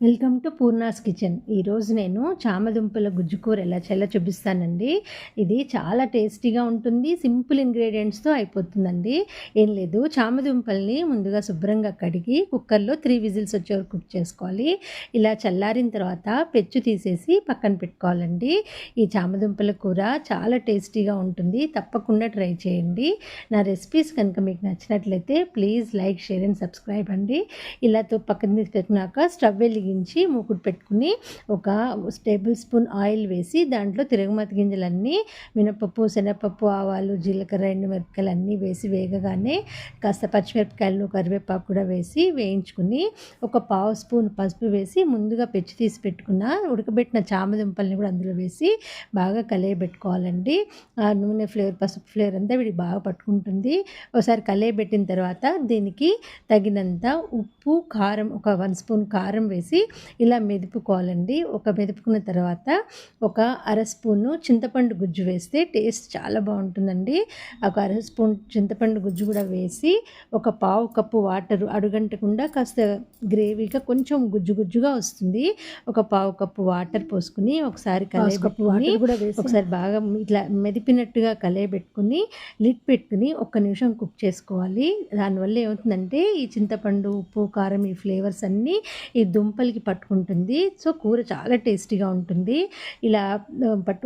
Welcome to Poorna's kitchen. ఈరోజు నేను చామదుంపల గుజ్జు కూర ఎలా చేయాలో చూపిస్తానండి. ఇది చాలా టేస్టీగా ఉంటుంది. సింపుల్ ఇంగ్రీడియంట్స్తో అయిపోతుందండి. ఏం లేదు, చామదుంపల్ని ముందుగా శుభ్రంగా కడిగి కుక్కర్లో 3 విజిల్స్ వచ్చే వరకు కుక్ చేసుకోవాలి. ఇలా చల్లారిన తర్వాత పెచ్చు తీసేసి పక్కన పెట్టుకోవాలండి. ఈ చామదుంపల కూర చాలా టేస్టీగా ఉంటుంది. తప్పకుండా ట్రై చేయండి. నా రెసిపీస్ కనుక మీకు నచ్చినట్లయితే please like, share and subscribe అండి. ఇలాతో పక్కన తీసుకెళ్ళినాక స్టవ్ వెలిగించి మూకుడు పెట్టుకుని ఒక టేబుల్ స్పూన్ ఆయిల్ వేసి దాంట్లో తిరగమాత గింజలన్నీ, మినపప్పు, శనగపప్పు, ఆవాలు, జీలకర్ర, ఎండుమిరపకాయలు అన్నీ వేసి వేగగానే కాస్త పచ్చిమిరపకాయలు, కరివేపాకు కూడా వేసి వేయించుకుని ఒక పావు స్పూన్ పసుపు వేసి ముందుగా పెచ్చు తీసి పెట్టుకున్న ఉడకబెట్టిన చామదుంపల్ని కూడా అందులో వేసి బాగా కలయబెట్టుకోవాలండి. ఆ నూనె ఫ్లేవర్, పసుపు ఫ్లేవర్ అంతా వీడికి బాగా పట్టుకుంటుంది. ఒకసారి కలయబెట్టిన తర్వాత దీనికి తగినంత ఉప్పు, కారం, ఒక 1 స్పూన్ కారం వేసి ఇలా మెదుపుకోవాలండి. ఒక మెదుపుకున్న తర్వాత ఒక అర స్పూను చింతపండు గుజ్జు వేస్తే టేస్ట్ చాలా బాగుంటుందండి. ఒక అర స్పూన్ చింతపండు గుజ్జు కూడా వేసి ఒక పావు కప్పు వాటర్, అడుగంటకుండా కాస్త గ్రేవీగా కొంచెం గుజ్జుగా వస్తుంది. ఒక పావు కప్పు వాటర్ పోసుకుని ఒకసారి కలయబెట్టుకుని ఒకసారి బాగా ఇట్లా మెదిపినట్టుగా కలయబెట్టుకుని లిడ్ పెట్టుకుని 1 నిమిషం కుక్ చేసుకోవాలి. దానివల్ల ఏమవుతుందంటే ఈ చింతపండు, ఉప్పు, కారం ఈ ఫ్లేవర్స్ అన్నీ ఈ దుంపలకి పట్టుకుంటుంది. సో కూర చాలా టేస్టీగా ఉంటుంది. ఇలా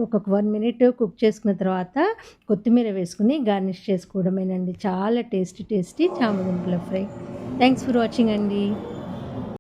ఒక 1 మినిట్ కుక్ చేసుకున్న తర్వాత కొత్తిమీర వేసుకుని గార్నిష్ చేసుకోవడమేనండి. చాలా టేస్టీ చామదుంపల ఫ్రై. థ్యాంక్స్ ఫర్ వాచింగ్ అండి.